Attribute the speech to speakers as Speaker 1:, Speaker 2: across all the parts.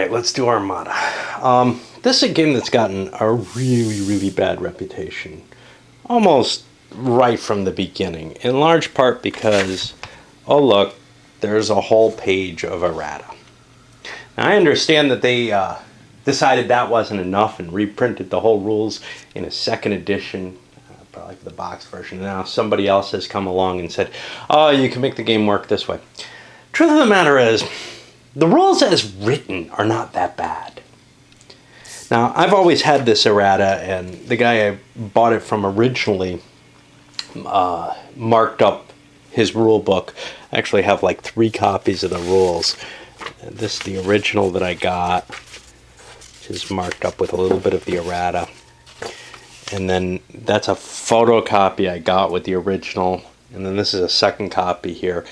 Speaker 1: right, let's do Armada. This is a game that's gotten a really, really bad reputation, almost right from the beginning, in large part because, oh look, there's a whole page of errata. Now I understand that they decided that wasn't enough and reprinted the whole rules in a second edition, probably for the box version. Now somebody else has come along and said, oh, you can make the game work this way. Truth of the matter is, the rules as written are not that bad. Now, I've always had this errata, and the guy I bought it from originally marked up his rule book. I actually have like 3 copies of the rules. And this is the original that I got, which is marked up with a little bit of the errata. And then that's a photocopy I got with the original. And then this is a second copy here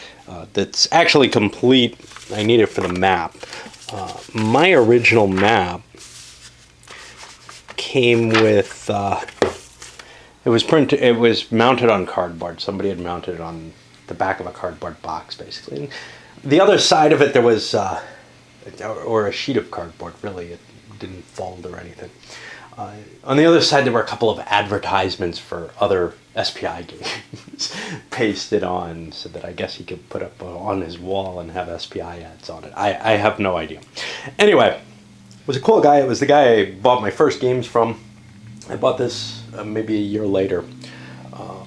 Speaker 1: that's actually complete. I need it for the map. My original map came with, it was printed, it was mounted on cardboard. Somebody had mounted it on the back of a cardboard box, basically. And the other side of it, there was, or a sheet of cardboard, really. It didn't fold or anything. On the other side, there were a couple of advertisements for other SPI games pasted on, so that I guess he could put up on his wall and have SPI ads on it. I have no idea. Anyway, it was a cool guy. It was the guy I bought my first games from. I bought this maybe a year later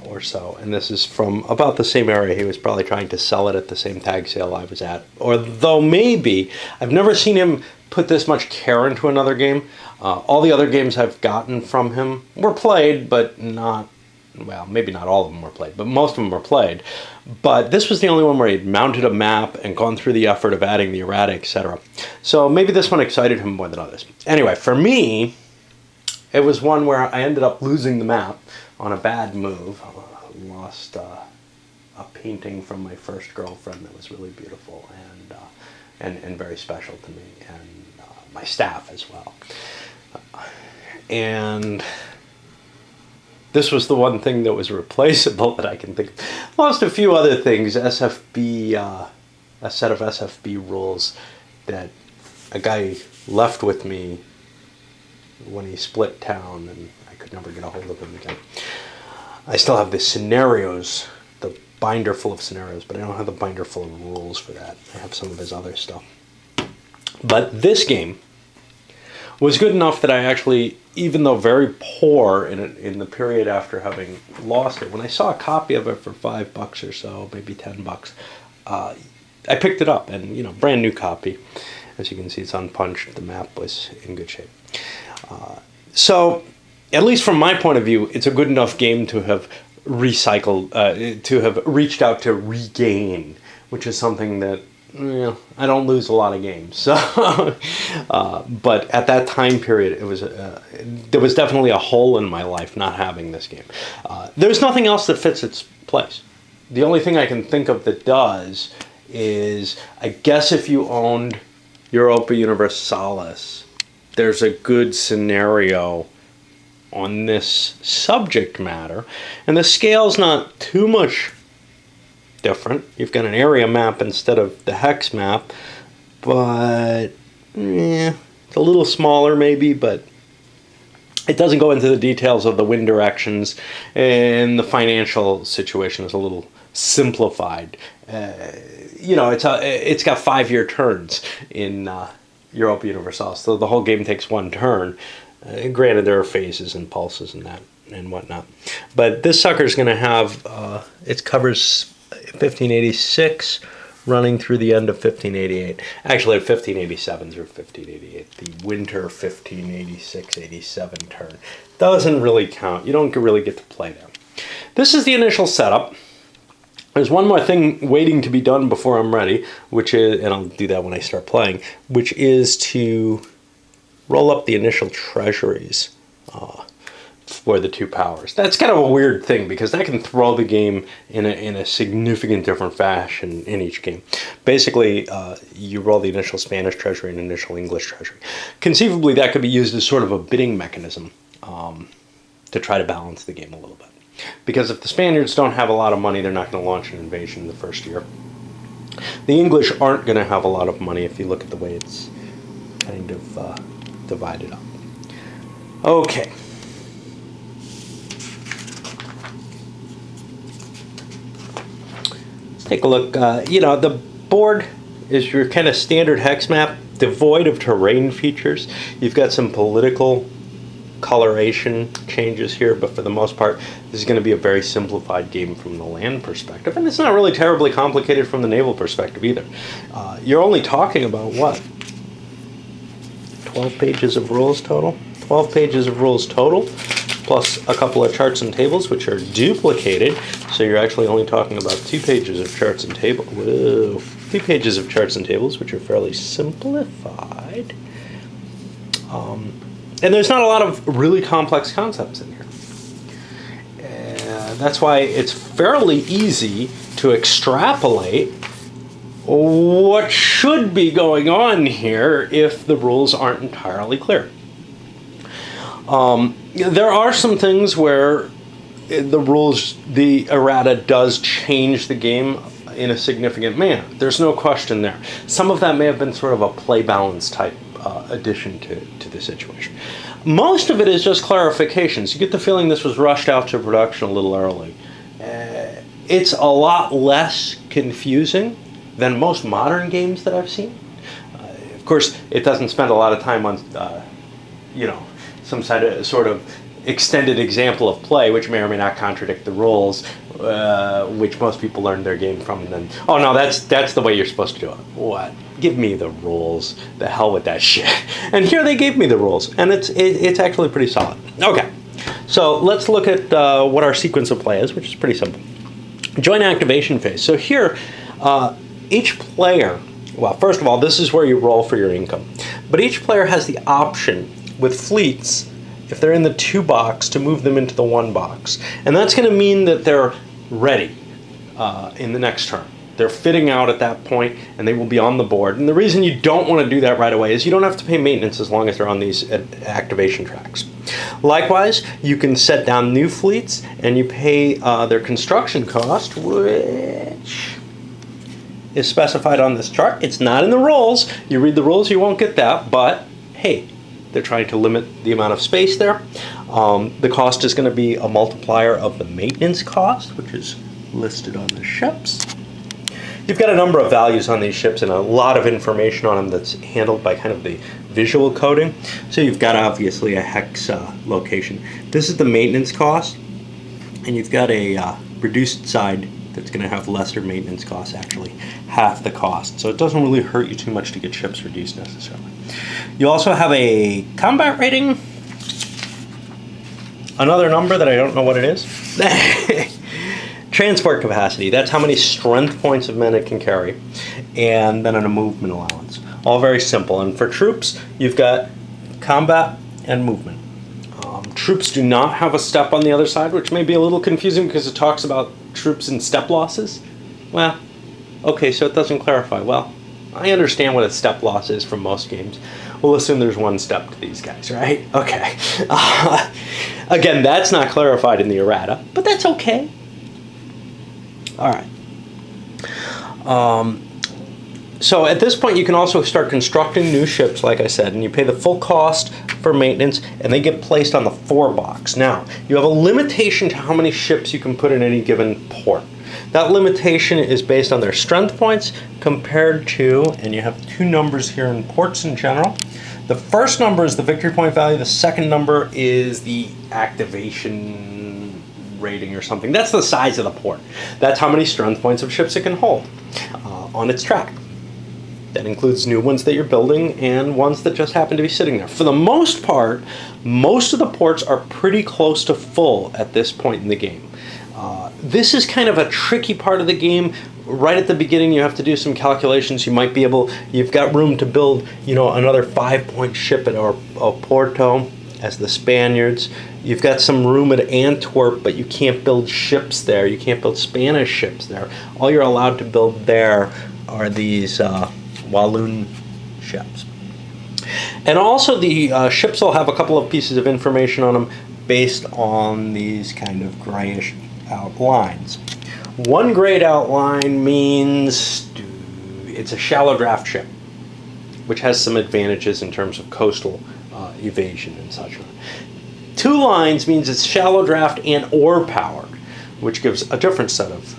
Speaker 1: or so, and this is from about the same era. He was probably trying to sell it at the same tag sale I was at, or though maybe, I've never seen him put this much care into another game. All the other games I've gotten from him were played, but not, well, maybe not all of them were played, but most of them were played. But this was the only one where he'd mounted a map and gone through the effort of adding the errata, etc. So maybe this one excited him more than others. Anyway, for me, it was one where I ended up losing the map on a bad move. I lost a painting from my first girlfriend that was really beautiful and very special to me, and my staff as well. And this was the one thing that was replaceable that I can think of. Lost a few other things, SFB, a set of SFB rules that a guy left with me when he split town, and I could never get a hold of him again. I still have the scenarios, the binder full of scenarios, but I don't have the binder full of rules for that. I have some of his other stuff. But this game was good enough that I actually, even though very poor in the period after having lost it, when I saw a copy of it for $5 or so, maybe $10, I picked it up, and brand new copy. As you can see, it's unpunched. The map was in good shape. So, at least from my point of view, it's a good enough game to have recycled, to have reached out to regain, which is something that I don't lose a lot of games. So, but at that time period, it was there was definitely a hole in my life not having this game. There's nothing else that fits its place. The only thing I can think of that does is, I guess if you owned Europa Universalis, there's a good scenario on this subject matter, and the scale's not too much different. You've got an area map instead of the hex map, but it's a little smaller maybe, but it doesn't go into the details of the wind directions, and the financial situation is a little simplified. It's got 5-year turns in Europa Universalis, so the whole game takes 1 turn. Granted, there are phases and pulses and that and whatnot, but this sucker's going to have it covers 1586 running through the end of 1588. Actually, 1587 through 1588. The winter 1586-87 turn doesn't really count. You don't really get to play them. This is the initial setup. There's one more thing waiting to be done before I'm ready, which is, and I'll do that when I start playing, which is to roll up the initial treasuries for the 2 powers. That's kind of a weird thing, because that can throw the game in a significant different fashion in each game. Basically, you roll the initial Spanish treasury and initial English treasury. Conceivably, that could be used as sort of a bidding mechanism to try to balance the game a little bit. Because if the Spaniards don't have a lot of money, they're not going to launch an invasion in the first year. The English aren't going to have a lot of money if you look at the way it's kind of divided up. Okay. Let's take a look. The board is your kind of standard hex map, devoid of terrain features. You've got some political coloration changes here, but for the most part, this is going to be a very simplified game from the land perspective, and it's not really terribly complicated from the naval perspective either. You're only talking about, what, 12 pages of rules total? 12 pages of rules total, plus a couple of charts and tables, which are duplicated, so you're actually only talking about 2 pages of charts and tables. Whoa. 2 pages of charts and tables, which are fairly simplified. And there's not a lot of really complex concepts in here. That's why it's fairly easy to extrapolate what should be going on here if the rules aren't entirely clear. There are some things where the errata does change the game in a significant manner. There's no question there. Some of that may have been sort of a play balance type addition to the situation. Most of it is just clarifications. You get the feeling this was rushed out to production a little early. It's a lot less confusing than most modern games that I've seen. Of course, it doesn't spend a lot of time on, some sort of extended example of play, which may or may not contradict the rules, which most people learn their game from, and then, oh no, that's the way you're supposed to do it. What? Give me the rules. The hell with that shit. And here they gave me the rules, and it's actually pretty solid. Okay, so let's look at what our sequence of play is, which is pretty simple. Joint activation phase. So here, each player, well, first of all, this is where you roll for your income, but each player has the option with fleets, if they're in the 2 box, to move them into the 1 box. And that's going to mean that they're ready in the next turn. They're fitting out at that point, and they will be on the board. And the reason you don't want to do that right away is you don't have to pay maintenance as long as they're on these activation tracks. Likewise, you can set down new fleets, and you pay their construction cost, which is specified on this chart. It's not in the rules. You read the rules, you won't get that, but hey, they're trying to limit the amount of space there. The cost is going to be a multiplier of the maintenance cost, which is listed on the ships. You've got a number of values on these ships and a lot of information on them that's handled by kind of the visual coding. So you've got obviously a hex location. This is the maintenance cost, and you've got a reduced side that's going to have lesser maintenance costs, actually half the cost. So it doesn't really hurt you too much to get ships reduced necessarily. You also have a combat rating, another number that I don't know what it is. Transport capacity, that's how many strength points of men it can carry, and then a movement allowance. All very simple. And for troops, you've got combat and movement. Troops do not have a step on the other side, which may be a little confusing because it talks about troops and step losses. Well, okay, so it doesn't clarify. Well, I understand what a step loss is from most games. We'll assume there's 1 step to these guys, right? Okay. Again, that's not clarified in the errata, but that's okay. All right. So at this point, you can also start constructing new ships, like I said, and you pay the full cost for maintenance, and they get placed on the 4 box. Now, you have a limitation to how many ships you can put in any given port. That limitation is based on their strength points compared to, and you have 2 numbers here in ports in general. The first number is the victory point value. The second number is the activation rating or something. That's the size of the port. That's how many strength points of ships it can hold on its track. That includes new ones that you're building and ones that just happen to be sitting there. For the most part, most of the ports are pretty close to full at this point in the game. This is kind of a tricky part of the game. Right at the beginning, you have to do some calculations. You might be able, you've got room to build, another 5-point ship at Oporto as the Spaniards. You've got some room at Antwerp, but you can't build ships there. You can't build Spanish ships there. All you're allowed to build there are these Walloon ships. And also the ships will have a couple of pieces of information on them based on these kind of grayish outlines. One grayed outline means it's a shallow draft ship, which has some advantages in terms of coastal evasion and such. 2 lines means it's shallow draft and oar powered, which gives a different set of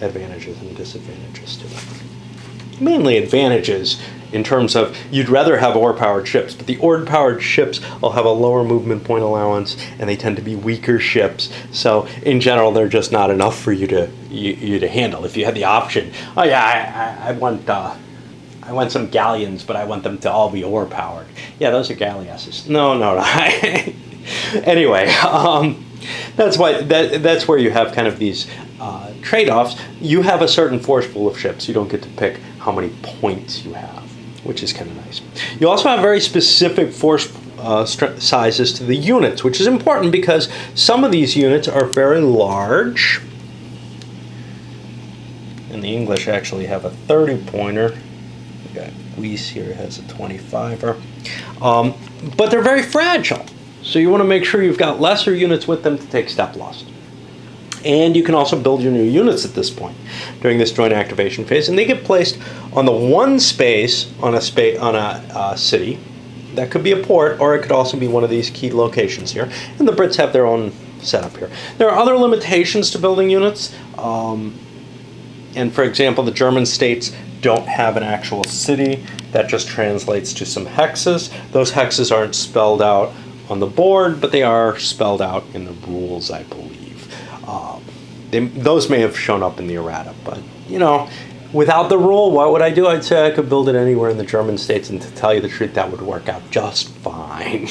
Speaker 1: advantages and disadvantages to it. Mainly advantages in terms of you'd rather have oar-powered ships, but the oar-powered ships will have a lower movement point allowance, and they tend to be weaker ships. So in general, they're just not enough for you to handle. If you had the option, oh yeah, I want some galleons, but I want them to all be oar-powered. Yeah, those are galleasses. No. Anyway, that's where you have kind of these trade-offs. You have a certain force pool of ships. You don't get to pick how many points you have, which is kind of nice. You also have very specific force sizes to the units, which is important because some of these units are very large. And the English actually have a 30-pointer. We've got Greece here has a 25er. But they're very fragile. So you want to make sure you've got lesser units with them to take step loss. And you can also build your new units at this point during this joint activation phase, and they get placed on the one space on a city. That could be a port, or it could also be one of these key locations here. And the Brits have their own setup here. There are other limitations to building units, and for example, the German states don't have an actual city. That just translates to some hexes. Those hexes aren't spelled out on the board, but they are spelled out in the rules, I believe. Those may have shown up in the errata, but without the rule, what would I do? I'd say I could build it anywhere in the German states, and to tell you the truth, that would work out just fine.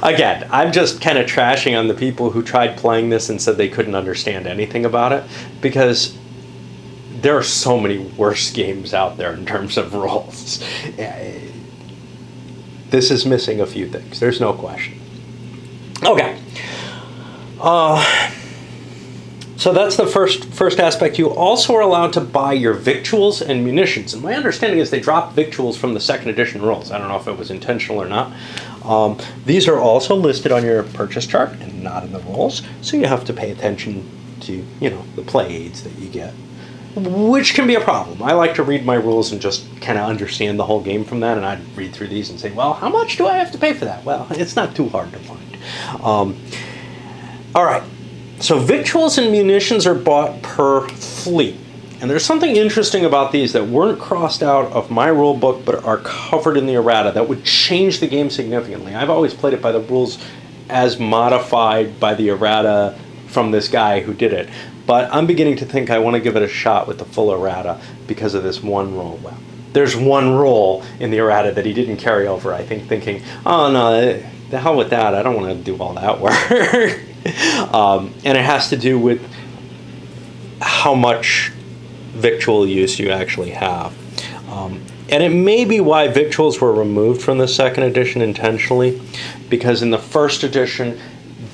Speaker 1: Again, I'm just kind of trashing on the people who tried playing this and said they couldn't understand anything about it, because there are so many worse games out there in terms of rules. This is missing a few things. There's no question. Okay. So that's the first aspect. You also are allowed to buy your victuals and munitions. And my understanding is they dropped victuals from the second edition rules. I don't know if it was intentional or not. These are also listed on your purchase chart and not in the rules. So you have to pay attention to, the play aids that you get, which can be a problem. I like to read my rules and just kind of understand the whole game from that. And I'd read through these and say, well, how much do I have to pay for that? Well, it's not too hard to find. All right. So victuals and munitions are bought per fleet. And there's something interesting about these that weren't crossed out of my rule book but are covered in the errata that would change the game significantly. I've always played it by the rules as modified by the errata from this guy who did it. But I'm beginning to think I want to give it a shot with the full errata because of this one rule. Well, there's one rule in the errata that he didn't carry over, I think, thinking, oh no, the hell with that, I don't want to do all that work. And it has to do with how much victual use you actually have. And it may be why victuals were removed from the second edition intentionally, because in the first edition,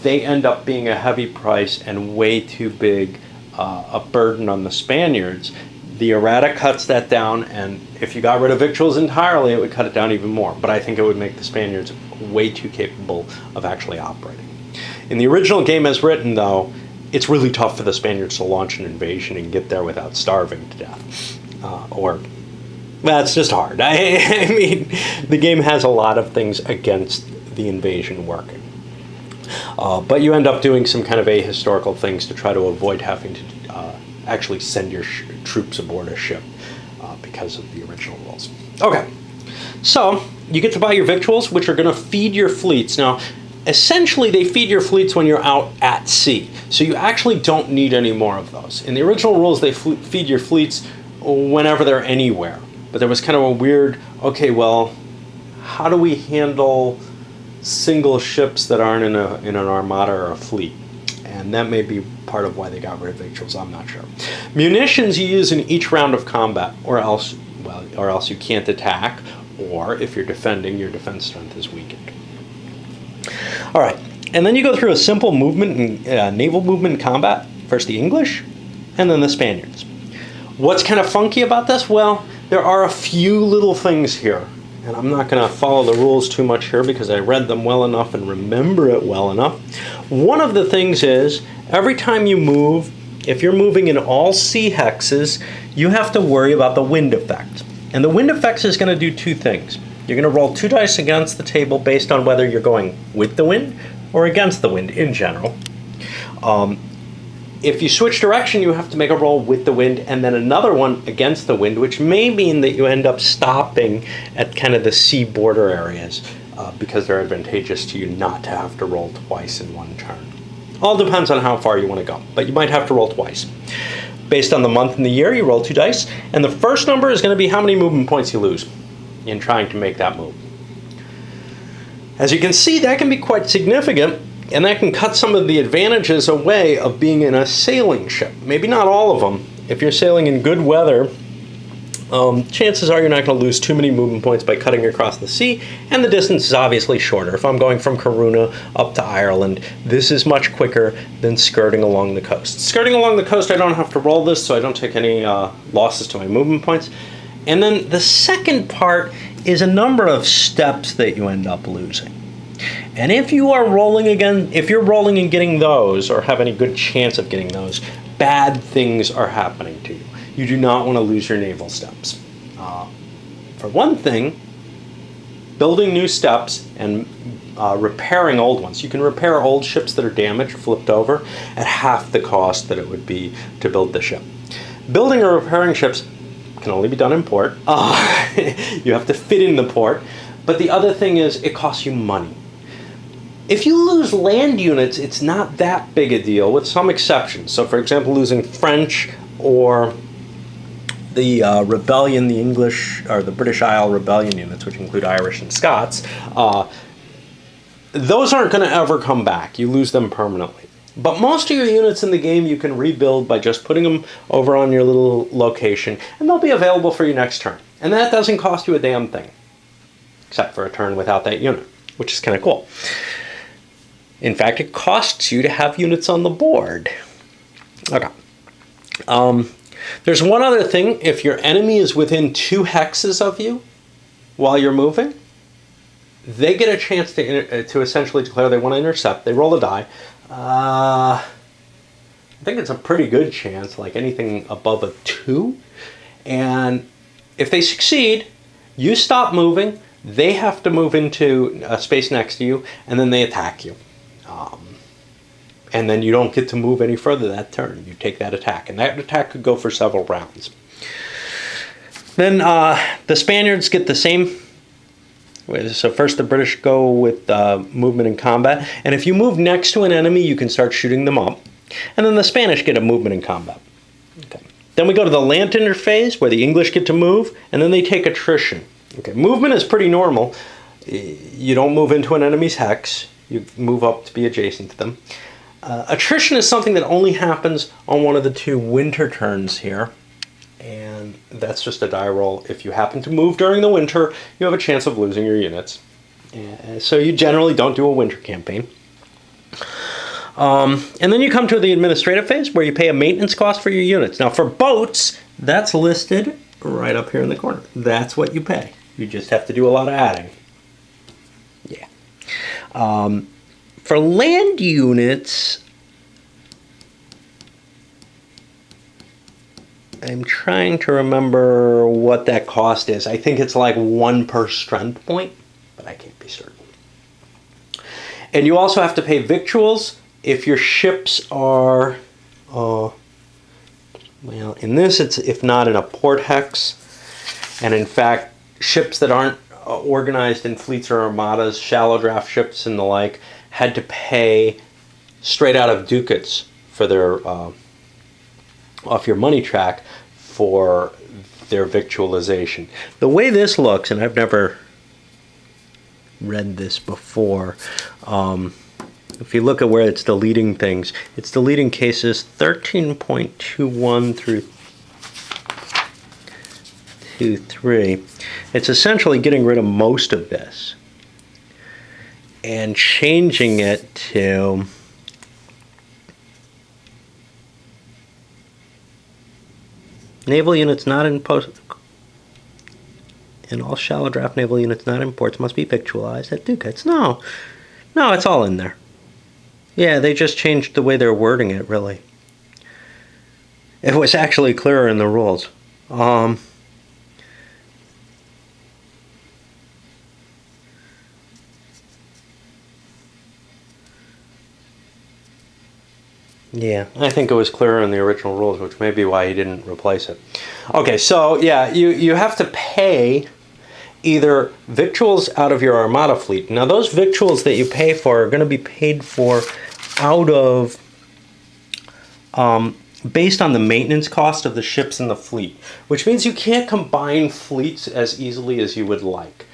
Speaker 1: they end up being a heavy price and way too big a burden on the Spaniards. The errata cuts that down, and if you got rid of victuals entirely, it would cut it down even more. But I think it would make the Spaniards way too capable of actually operating. In the original game as written, though, it's really tough for the Spaniards to launch an invasion and get there without starving to death. It's just hard. I mean, the game has a lot of things against the invasion working. But you end up doing some kind of ahistorical things to try to avoid having to actually send your troops aboard a ship because of the original rules. Okay, so you get to buy your victuals, which are going to feed your fleets. Now, essentially, they feed your fleets when you're out at sea, so you actually don't need any more of those. In the original rules, they feed your fleets whenever they're anywhere. But there was kind of a weird, okay, well, how do we handle single ships that aren't in an armada or a fleet? And that may be part of why they got rid of victuals, I'm not sure. Munitions you use in each round of combat, or else you can't attack, or if you're defending, your defense strength is weakened. All right, and then you go through a simple movement, naval movement in combat. First the English, and then the Spaniards. What's kind of funky about this? Well, there are a few little things here. And I'm not going to follow the rules too much here because I read them well enough and remember it well enough. One of the things is, every time you move, if you're moving in all sea hexes, you have to worry about the wind effect. And the wind effects is going to do two things. You're going to roll 2 dice against the table based on whether you're going with the wind or against the wind in general. If you switch direction, you have to make a roll with the wind and then another one against the wind, which may mean that you end up stopping at kind of the sea border areas because they're advantageous to you not to have to roll twice in one turn. All depends on how far you want to go, but you might have to roll twice. Based on the month and the year, you roll 2 dice, and the first number is going to be how many movement points you lose in trying to make that move. As you can see, that can be quite significant, and that can cut some of the advantages away of being in a sailing ship. Maybe not all of them. If you're sailing in good weather, chances are you're not going to lose too many movement points by cutting across the sea, and the distance is obviously shorter. If I'm going from Corunna up to Ireland, this is much quicker than skirting along the coast. Skirting along the coast, I don't have to roll this, so I don't take any losses to my movement points. And then the second part is a number of steps that you end up losing. And if you are rolling again, if you're rolling and getting those, or have any good chance of getting those, bad things are happening to you. You do not want to lose your naval steps. For one thing, building new steps and repairing old ones. You can repair old ships that are damaged, flipped over, at half the cost that it would be to build the ship. Building or repairing ships can only be done in port. You have to fit in the port. But the other thing is, it costs you money. If you lose land units, it's not that big a deal, with some exceptions. So, for example, losing French or the rebellion, the English or the British Isle rebellion units, which include Irish and Scots, those aren't going to ever come back. You lose them permanently. But most of your units in the game you can rebuild by just putting them over on your little location, and they'll be available for you next turn. And that doesn't cost you a damn thing, except for a turn without that unit, which is kind of cool. In fact, it costs you to have units on the board. Okay. There's one other thing. If your enemy is within 2 hexes of you while you're moving, they get a chance to essentially declare they want to intercept. They roll a die. I think it's a pretty good chance, like anything above a 2. And if they succeed, you stop moving, they have to move into a space next to you, and then they attack you. And then you don't get to move any further that turn. You take that attack, and that attack could go for several rounds. Then the Spaniards get the same. So first the British go with movement and combat, and if you move next to an enemy, you can start shooting them up. And then the Spanish get a movement and combat. Okay. Then we go to the Lantern phase, where the English get to move, and then they take attrition. Okay. Movement is pretty normal. You don't move into an enemy's hex. You move up to be adjacent to them. Attrition is something that only happens on one of the 2 winter turns here. And that's just a die roll. If you happen to move during the winter, you have a chance of losing your units. So you generally don't do a winter campaign. And then you come to the administrative phase, where you pay a maintenance cost for your units. Now for boats, that's listed right up here in the corner. That's what you pay. You just have to do a lot of adding. Yeah. For land units, I'm trying to remember what that cost is. I think it's like 1 per strength point, but I can't be certain. And you also have to pay victuals if your ships are, well, in this it's if not in a port hex. And in fact, ships that aren't organized in fleets or armadas, shallow draft ships and the like, had to pay straight out of ducats for their off your money track for their victualization. The way this looks, and I've never read this before, if you look at where it's deleting things, it's deleting cases 13.21 through 2.3. It's essentially getting rid of most of this and changing it to naval units not in post, and all shallow draft naval units not in ports must be victualized at ducats. No, it's all in there. Yeah, they just changed the way they're wording it, really. It was actually clearer in the rules. Yeah, I think it was clearer in the original rules, which may be why he didn't replace it. Okay, so yeah, you have to pay either victuals out of your Armada fleet. Now those victuals that you pay for are going to be paid for out of, based on the maintenance cost of the ships in the fleet, which means you can't combine fleets as easily as you would like.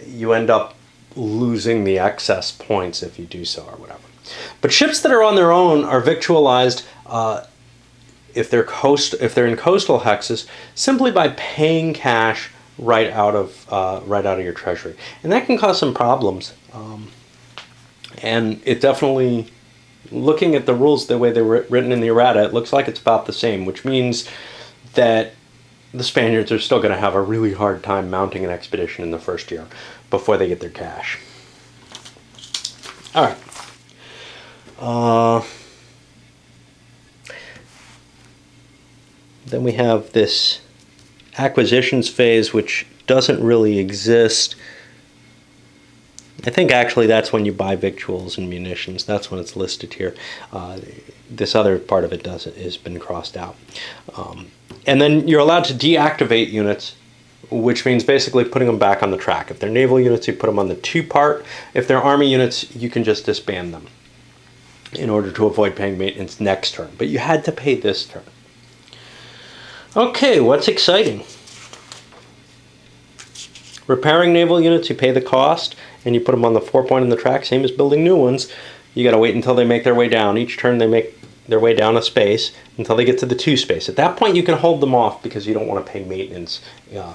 Speaker 1: You end up losing the excess points if you do so or whatever. But ships that are on their own are victualized if they're in coastal hexes simply by paying cash right out of your treasury, and that can cause some problems. And it definitely, looking at the rules the way they were written in the errata, it looks like it's about the same, which means that the Spaniards are still going to have a really hard time mounting an expedition in the first year before they get their cash. All right. Then we have this acquisitions phase, which doesn't really exist. I think actually that's when you buy victuals and munitions. That's when it's listed here. This other part of it has been crossed out. And then you're allowed to deactivate units, which means basically putting them back on the track. If they're naval units, you put them on the 2 part. If they're army units, you can just disband them in order to avoid paying maintenance next turn. But you had to pay this turn. Okay, what's exciting? Repairing naval units, you pay the cost, and you put them on the 4 point in the track, same as building new ones. You got to wait until they make their way down. Each turn they make their way down a space until they get to the 2 space. At that point you can hold them off because you don't want to pay maintenance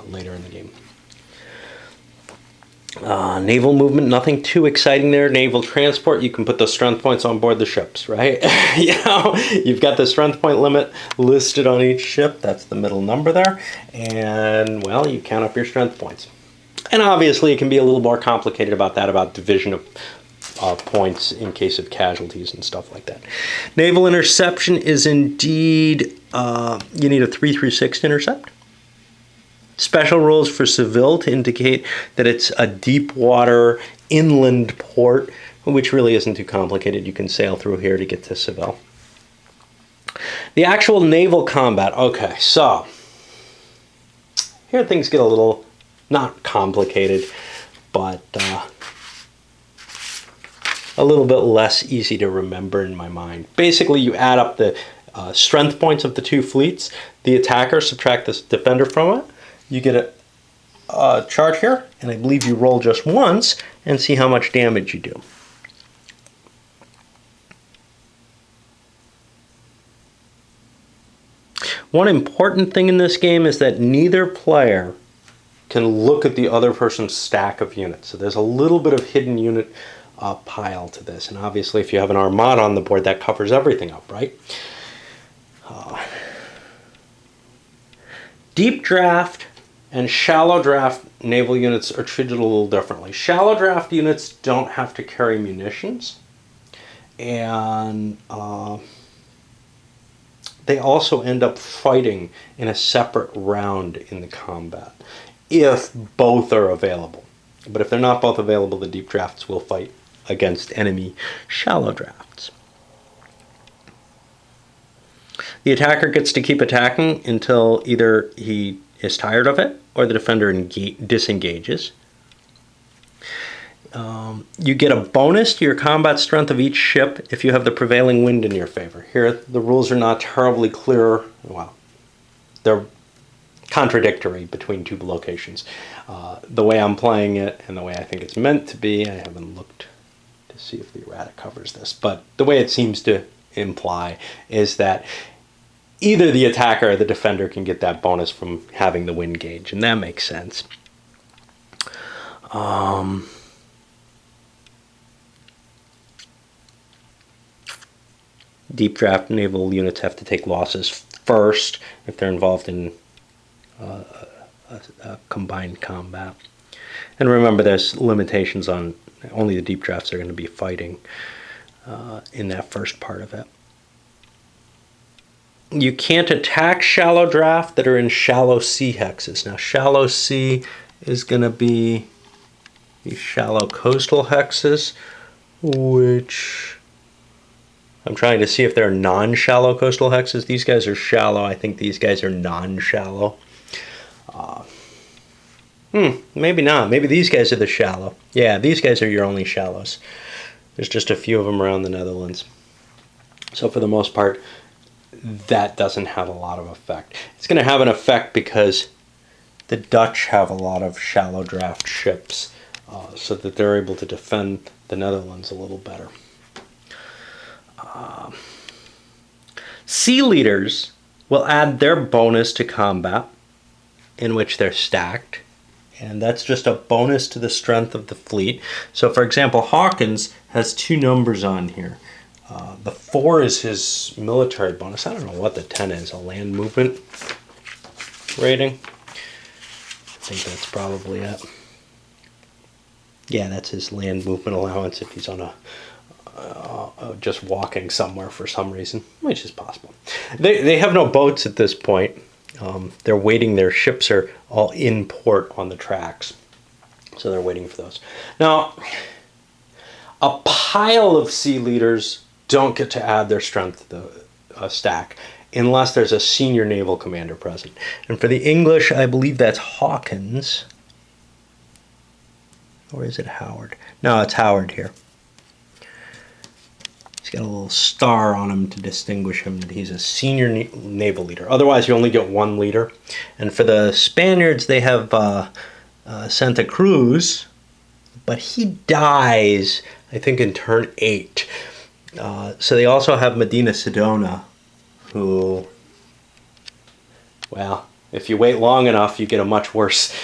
Speaker 1: later in the game. Naval movement, nothing too exciting there. Naval transport, you can put the strength points on board the ships, right? You've got the strength point limit listed on each ship. That's the middle number there. And, well, you count up your strength points. And obviously it can be a little more complicated about that, about division of points in case of casualties and stuff like that. Naval interception is indeed, you need a 3 through 6 to intercept. Special rules for Seville to indicate that it's a deep water inland port, which really isn't too complicated. You can sail through here to get to Seville. The actual naval combat. Okay, so here things get a little, not complicated, but a little bit less easy to remember in my mind. Basically, you add up the strength points of the 2 fleets. The attacker, subtract the defender from it. You get a chart here, and I believe you roll just once and see how much damage you do. One important thing in this game is that neither player can look at the other person's stack of units. So there's a little bit of hidden unit pile to this. And obviously if you have an Armada on the board, that covers everything up, right? Deep draft and shallow draft naval units are treated a little differently. Shallow draft units don't have to carry munitions, and they also end up fighting in a separate round in the combat if both are available. But if they're not both available, the deep drafts will fight against enemy shallow drafts. The attacker gets to keep attacking until either he is tired of it or the defender disengages. You get a bonus to your combat strength of each ship if you have the prevailing wind in your favor. Here, the rules are not terribly clear. Well, they're contradictory between 2 locations. The way I'm playing it and the way I think it's meant to be, I haven't looked to see if the errata covers this, but the way it seems to imply is that either the attacker or the defender can get that bonus from having the wind gauge, and that makes sense. Deep draft naval units have to take losses first if they're involved in a combined combat. And remember, there's limitations on only the deep drafts are going to be fighting in that first part of it. You can't attack shallow draft that are in shallow sea hexes. Now, shallow sea is going to be these shallow coastal hexes, which I'm trying to see if they're non-shallow coastal hexes. These guys are shallow. I think these guys are non-shallow. Maybe not. Maybe these guys are the shallow. Yeah, these guys are your only shallows. There's just a few of them around the Netherlands. So for the most part, that doesn't have a lot of effect. It's going to have an effect because the Dutch have a lot of shallow draft ships, so that they're able to defend the Netherlands a little better. Sea leaders will add their bonus to combat, in which they're stacked, and that's just a bonus to the strength of the fleet. So for example, Hawkins has 2 numbers on here. The 4 is his military bonus. I don't know what the 10 is, a land movement rating. I think that's probably it. Yeah, that's his land movement allowance if he's on a just walking somewhere for some reason, which is possible. They have no boats at this point. They're waiting. Their ships are all in port on the tracks, so they're waiting for those. Now, a pile of sea leaders don't get to add their strength to the stack unless there's a senior naval commander present. And for the English, I believe that's Hawkins. Or is it Howard? No, it's Howard here. He's got a little star on him to distinguish him that he's a senior naval leader. Otherwise, you only get 1 leader. And for the Spaniards, they have Santa Cruz, but he dies, I think, in turn 8. So they also have Medina Sidonia, who, well, if you wait long enough, you get a much worse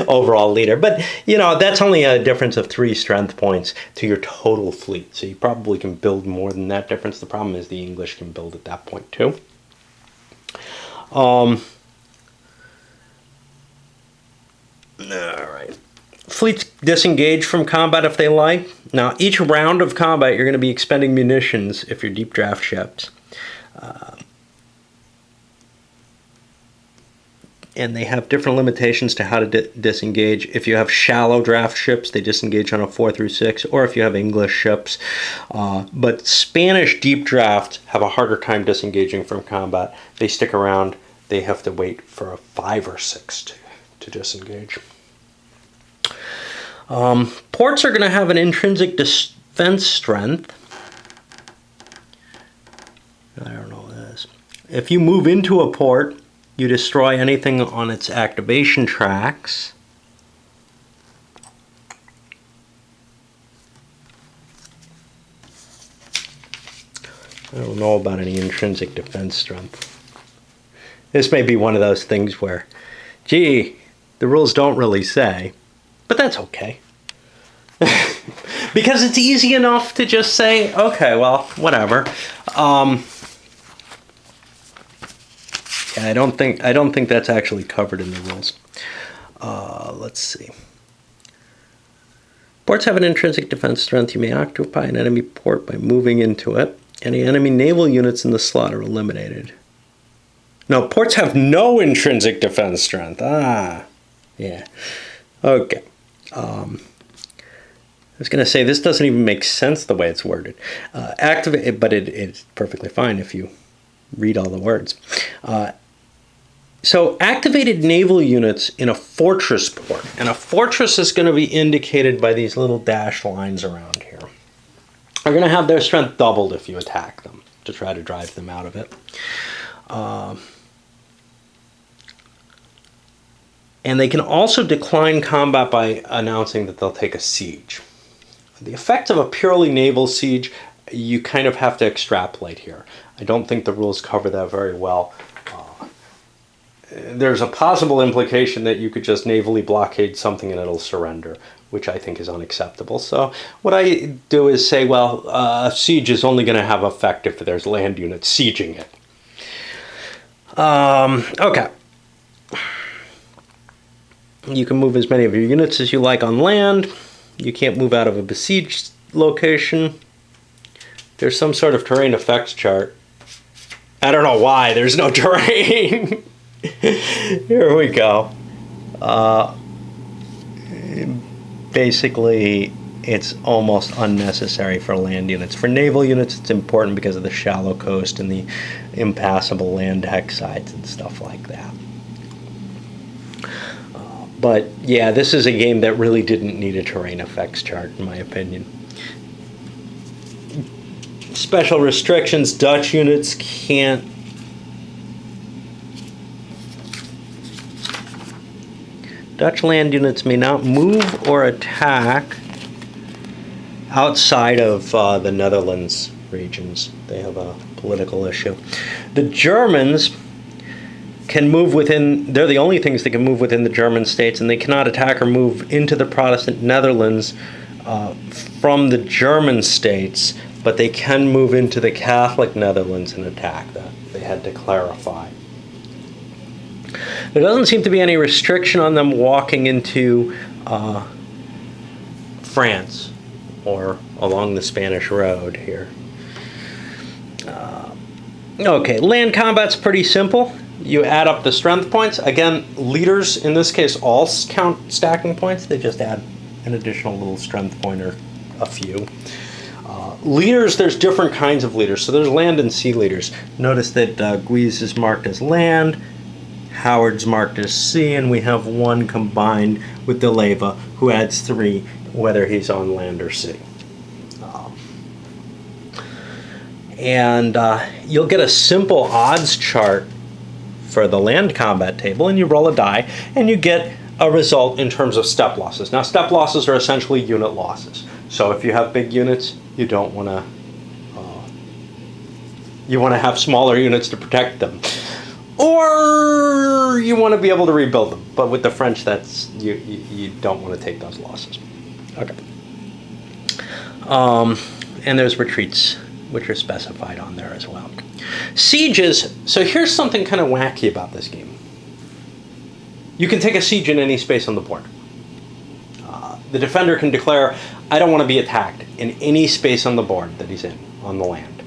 Speaker 1: overall leader. But, you know, that's only a difference of 3 strength points to your total fleet. So you probably can build more than that difference. The problem is the English can build at that point too. All right. Fleets disengage from combat if they like. Now, each round of combat, you're going to be expending munitions if you're deep draft ships. And they have different limitations to how to disengage. If you have shallow draft ships, they disengage on a 4 through 6, or if you have English ships. But Spanish deep draft have a harder time disengaging from combat. They stick around. They have to wait for a 5 or 6 to disengage. Ports are going to have an intrinsic defense strength. I don't know what that is. If you move into a port, you destroy anything on its activation tracks. I don't know about any intrinsic defense strength. This may be one of those things where, gee, the rules don't really say, but that's okay. Because it's easy enough to just say, okay, well, whatever. Yeah, I don't think that's actually covered in the rules. Let's see. Ports have an intrinsic defense strength. You may occupy an enemy port by moving into it. Any enemy naval units in the slot are eliminated. No, ports have no intrinsic defense strength. Ah, yeah. Okay. I was going to say, this doesn't even make sense the way it's worded. Activate, but it's perfectly fine if you read all the words. So activated naval units in a fortress port, and a fortress is going to be indicated by these little dashed lines around here, are going to have their strength doubled if you attack them to try to drive them out of it. And they can also decline combat by announcing that they'll take a siege. The effect of a purely naval siege, you kind of have to extrapolate here. I don't think the rules cover that very well. There's a possible implication that you could just navally blockade something and it'll surrender, which I think is unacceptable. So what I do is say, well, a siege is only going to have effect if there's land units sieging it. Okay. You can move as many of your units as you like on land. You can't move out of a besieged location. There's some sort of terrain effects chart. I don't know why there's no terrain. Here we go. Basically, it's almost unnecessary for land units. For naval units, it's important because of the shallow coast and the impassable land deck sides and stuff like that. But yeah, this is a game that really didn't need a terrain effects chart, in my opinion. Special restrictions: Dutch units can't Dutch land units may not move or attack outside of the Netherlands regions. They have a political issue. The Germans can move within, they're the only things that can move within the German states, and they cannot attack or move into the Protestant Netherlands from the German states, but they can move into the Catholic Netherlands and attack that. They had to clarify. There doesn't seem to be any restriction on them walking into France or along the Spanish Road here. Okay, land combat's pretty simple. You add up the strength points. Again, leaders, in this case, all count stacking points. They just add an additional little strength point or a few. Leaders, there's different kinds of leaders. So there's land and sea leaders. Notice that Guise is marked as land, Howard's marked as sea, and we have one combined with De Leyva, who adds 3, whether he's on land or sea. And you'll get a simple odds chart for the land combat table, and you roll a die, and you get a result in terms of step losses. Now, step losses are essentially unit losses. So if you have big units, you don't want to. You want to have smaller units to protect them, or you want to be able to rebuild them. But with the French, that's you don't want to take those losses. Okay. And there's retreats, which are specified on there as well. Sieges, so here's something kind of wacky about this game. You can take a siege in any space on the board. The defender can declare, I don't want to be attacked in any space on the board that he's in, on the land.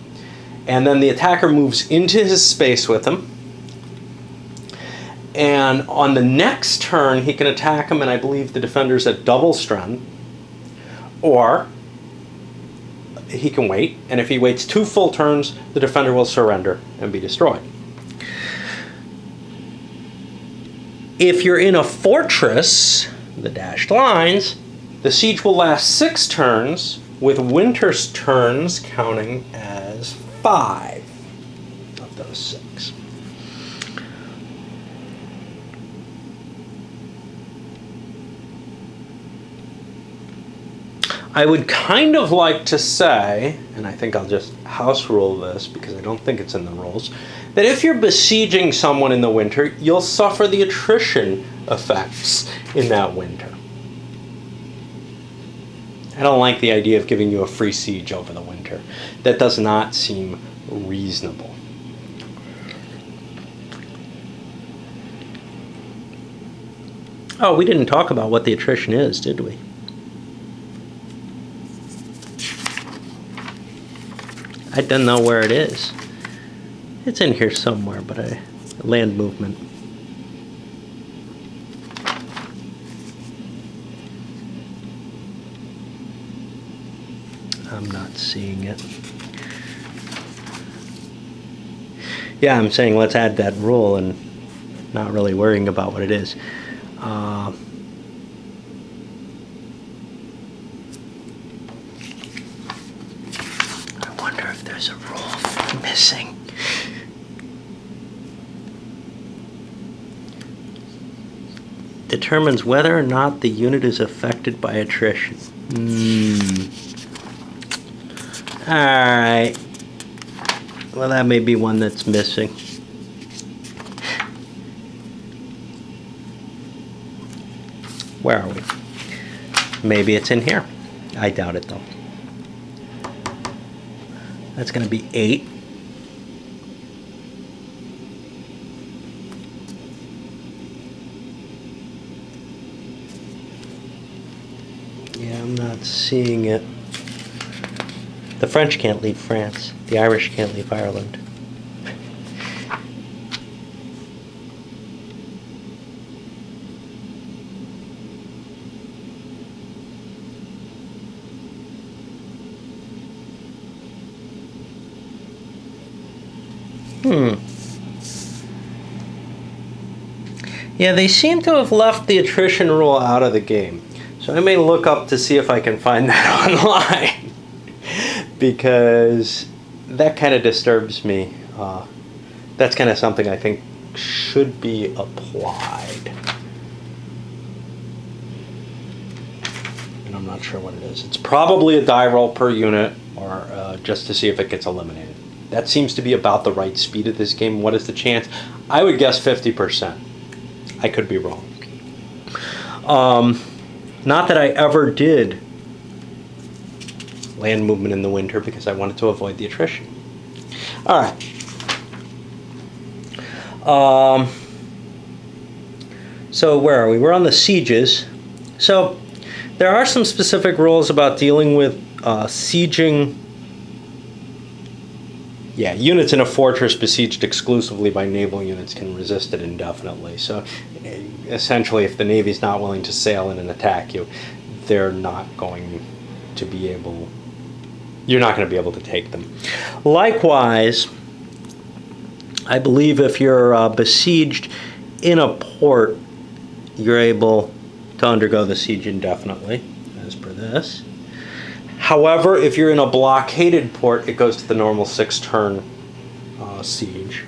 Speaker 1: And then the attacker moves into his space with him. And on the next turn, he can attack him, and I believe the defender's at double strength. Or he can wait, and if he waits 2 full turns, the defender will surrender and be destroyed. If you're in a fortress, the dashed lines, the siege will last 6 turns, with winter's turns counting as 5 of those 6. I would kind of like to say, and I think I'll just house rule this because I don't think it's in the rules, that if you're besieging someone in the winter, you'll suffer the attrition effects in that winter. I don't like the idea of giving you a free siege over the winter. That does not seem reasonable. Oh, we didn't talk about what the attrition is, did we? I don't know where it is. It's in here somewhere, but land movement. I'm not seeing it. Yeah, I'm saying let's add that rule and not really worrying about what it is. I wonder if there's a rule missing. Determines whether or not the unit is affected by attrition. Alright. Well, that may be one that's missing. Where are we? Maybe it's in here. I doubt it, though. That's going to be 8. Yeah, I'm not seeing it. The French can't leave France. The Irish can't leave Ireland. Yeah, they seem to have left the attrition rule out of the game. So I may look up to see if I can find that online. Because that kind of disturbs me. That's kind of something I think should be applied. And I'm not sure what it is. It's probably a die roll per unit, or just to see if it gets eliminated. That seems to be about the right speed of this game. What is the chance? I would guess 50%. I could be wrong. Not that I ever did land movement in the winter because I wanted to avoid the attrition. All right. So where are we? We're on the sieges. So there are some specific rules about dealing with sieging. Yeah, units in a fortress besieged exclusively by naval units can resist it indefinitely. So essentially, if the Navy's not willing to sail in and attack you, they're not going to be able, you're not going to be able to take them. Likewise, I believe if you're besieged in a port, you're able to undergo the siege indefinitely, as per this. However, if you're in a blockaded port, it goes to the normal 6-turn siege.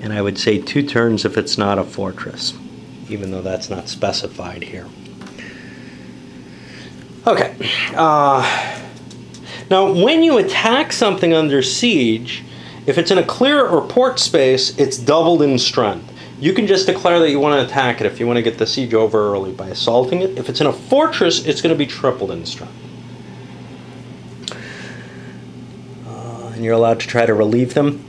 Speaker 1: And I would say 2 turns if it's not a fortress, even though that's not specified here. Okay. Now, when you attack something under siege, if it's in a clear or port space, it's doubled in strength. You can just declare that you want to attack it if you want to get the siege over early by assaulting it. If it's in a fortress, it's going to be tripled in strength. And you're allowed to try to relieve them.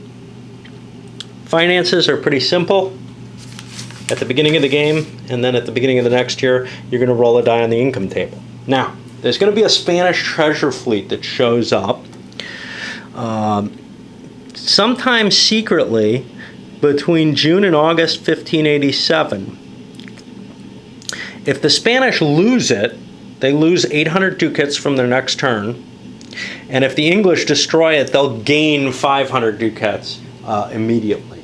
Speaker 1: Finances are pretty simple. At the beginning of the game, and then at the beginning of the next year, you're going to roll a die on the income table. Now, there's going to be a Spanish treasure fleet that shows up. Sometimes secretly, between June and August 1587. If the Spanish lose it, they lose 800 ducats from their next turn. And if the English destroy it, they'll gain 500 ducats immediately.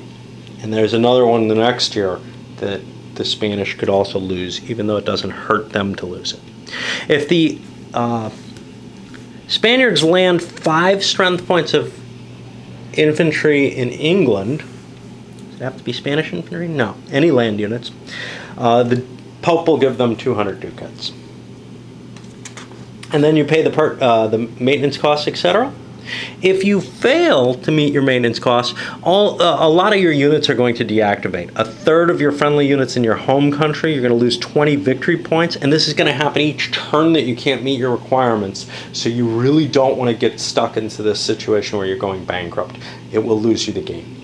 Speaker 1: And there's another one the next year that the Spanish could also lose, even though it doesn't hurt them to lose it. If the Spaniards land 5 strength points of infantry in England, does it have to be Spanish infantry? No, any land units. The Pope will give them 200 ducats. And then you pay the maintenance costs, etc. If you fail to meet your maintenance costs, a lot of your units are going to deactivate. A third of your friendly units in your home country, you're going to lose 20 victory points, and this is going to happen each turn that you can't meet your requirements. So you really don't want to get stuck into this situation where you're going bankrupt. It will lose you the game.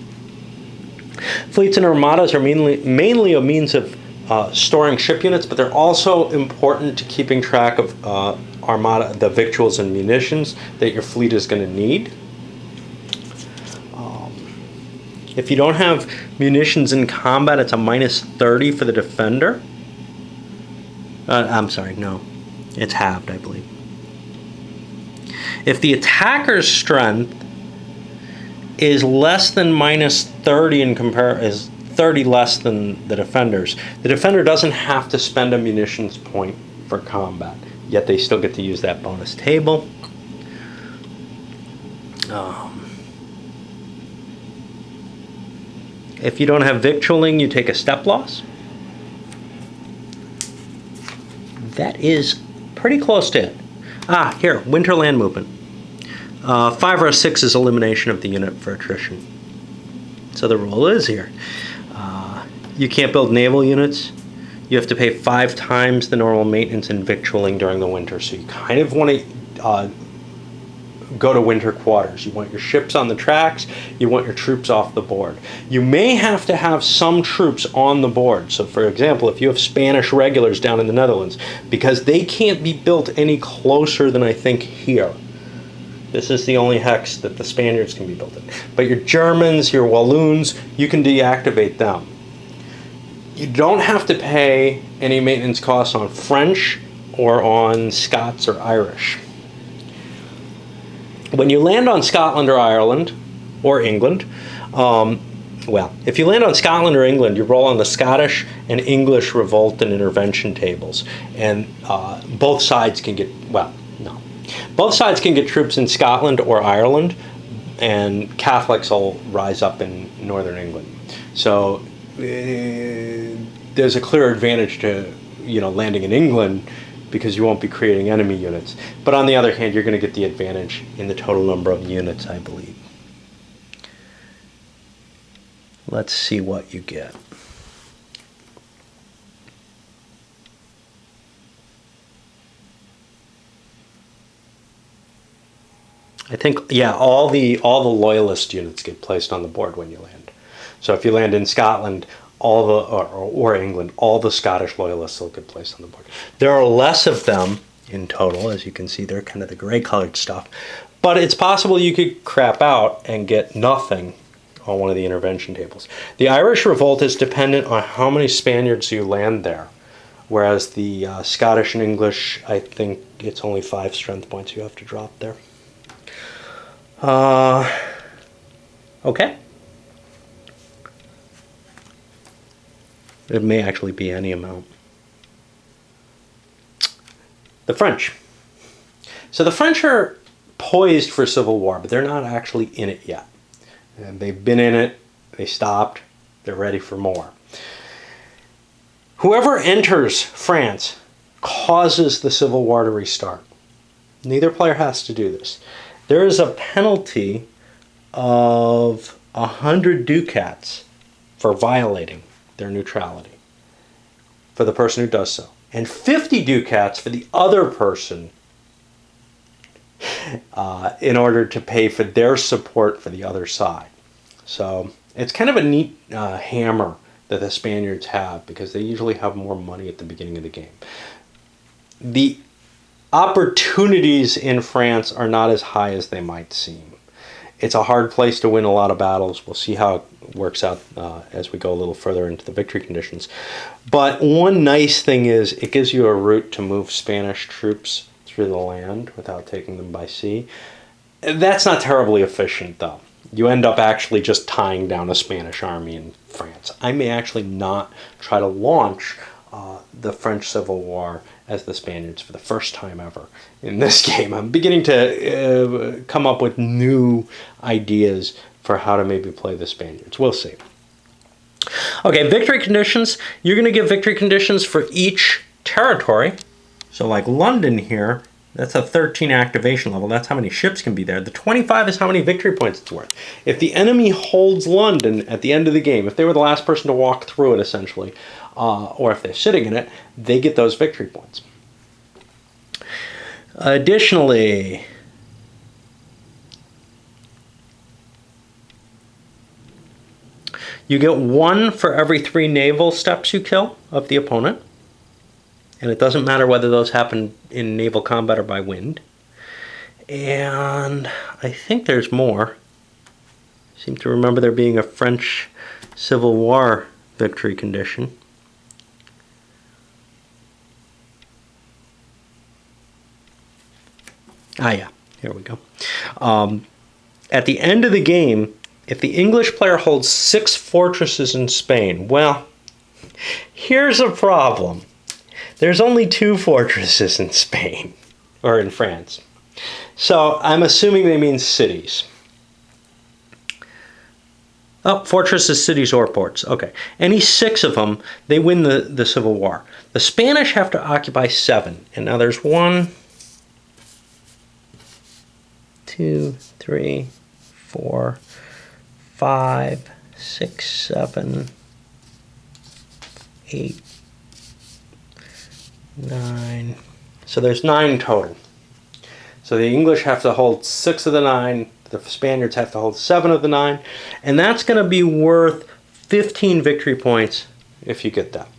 Speaker 1: Fleets and armadas are mainly a means of storing ship units, but they're also important to keeping track of armada, the victuals and munitions that your fleet is going to need. If you don't have munitions in combat, it's a minus 30 for the defender. I'm sorry, no. It's halved, I believe. If the attacker's strength is less than minus 30 is 30 less than the defender's, the defender doesn't have to spend a munitions point for combat, yet they still get to use that bonus table. If you don't have victualling, you take a step loss. That is pretty close to it. Here, winter land movement. 5 or 6 is elimination of the unit for attrition. So the rule is here. You can't build naval units. You have to pay 5 times the normal maintenance and victualling during the winter. So you kind of want to go to winter quarters. You want your ships on the tracks. You want your troops off the board. You may have to have some troops on the board. So for example, if you have Spanish regulars down in the Netherlands, because they can't be built any closer than I think here. This is the only hex that the Spaniards can be built in. But your Germans, your Walloons, you can deactivate them. You don't have to pay any maintenance costs on French or on Scots or Irish. When you land on Scotland or Ireland or England, well, if you land on Scotland or England, you roll on the Scottish and English revolt and intervention tables, and both sides can get, well, no, both sides can get troops in Scotland or Ireland, and Catholics will rise up in Northern England. So there's a clear advantage to landing in England, because you won't be creating enemy units. But on the other hand, you're going to get the advantage in the total number of units, I believe. Let's see what you get. I think, yeah, all the loyalist units get placed on the board when you land. So if you land in Scotland, or England, all the Scottish loyalists will get placed on the board. There are less of them in total, as you can see. They're kind of the gray colored stuff. But it's possible you could crap out and get nothing on one of the intervention tables. The Irish revolt is dependent on how many Spaniards you land there, whereas the Scottish and English, I think it's only 5 strength points you have to drop there. Okay. It may actually be any amount. The French. So the French are poised for civil war, but they're not actually in it yet. And they've been in it, they stopped, they're ready for more. Whoever enters France causes the civil war to restart. Neither player has to do this. There is a penalty of 100 ducats for violating their neutrality for the person who does so, and 50 ducats for the other person in order to pay for their support for the other side. So it's kind of a neat hammer that the Spaniards have, because they usually have more money at the beginning of the game. The opportunities in France are not as high as they might seem. It's a hard place to win a lot of battles. We'll see how it works out as we go a little further into the victory conditions. But one nice thing is it gives you a route to move Spanish troops through the land without taking them by sea. That's not terribly efficient, though. You end up actually just tying down a Spanish army in France. I may actually not try to launch the French Civil War as the Spaniards for the first time ever in this game. I'm beginning to come up with new ideas for how to maybe play the Spaniards. We'll see. Okay, victory conditions. You're going to give victory conditions for each territory. So like London here, that's a 13 activation level. That's how many ships can be there. The 25 is how many victory points it's worth. If the enemy holds London at the end of the game, if they were the last person to walk through it, essentially, or if they're sitting in it, they get those victory points. Additionally, you get 1 for every 3 naval steps you kill of the opponent. And it doesn't matter whether those happen in naval combat or by wind. And I think there's more. I seem to remember there being a French Civil War victory condition. Ah, yeah, here we go. At the end of the game, if the English player holds 6 fortresses in Spain, well, here's a problem. There's only 2 fortresses in Spain, or in France. So I'm assuming they mean cities. Oh, fortresses, cities, or ports. Okay. Any 6 of them, they win the Civil War. The Spanish have to occupy 7. And now there's 1, 2, 3, 4, 5, 6, 7, 8, 9. So there's 9 total. So the English have to hold 6 of the 9. The Spaniards have to hold 7 of the 9. And that's going to be worth 15 victory points if you get that.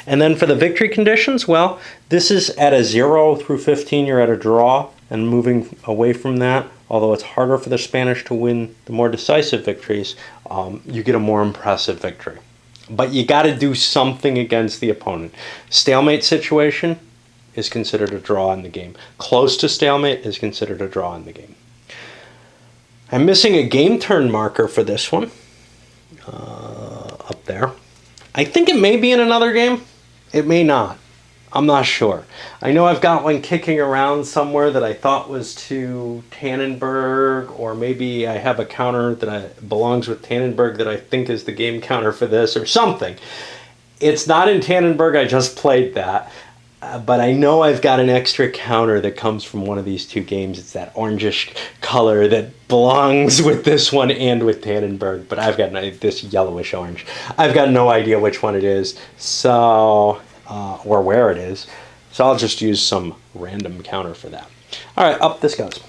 Speaker 1: And then for the victory conditions, well, this is at a 0 through 15. You're at a draw. And moving away from that, although it's harder for the Spanish to win the more decisive victories, you get a more impressive victory. But you got to do something against the opponent. Stalemate situation is considered a draw in the game. Close to stalemate is considered a draw in the game. I'm missing a game turn marker for this one. Up there. I think it may be in another game. It may not. I'm not sure. I know I've got one kicking around somewhere that I thought was to Tannenberg, or maybe I have a counter that belongs with Tannenberg that I think is the game counter for this, or something. It's not in Tannenberg, I just played that. But I know I've got an extra counter that comes from one of these two games. It's that orangish color that belongs with this one and with Tannenberg. But I've got this yellowish orange. I've got no idea which one it is, so or where it is. So I'll just use some random counter for that. All right, up this goes.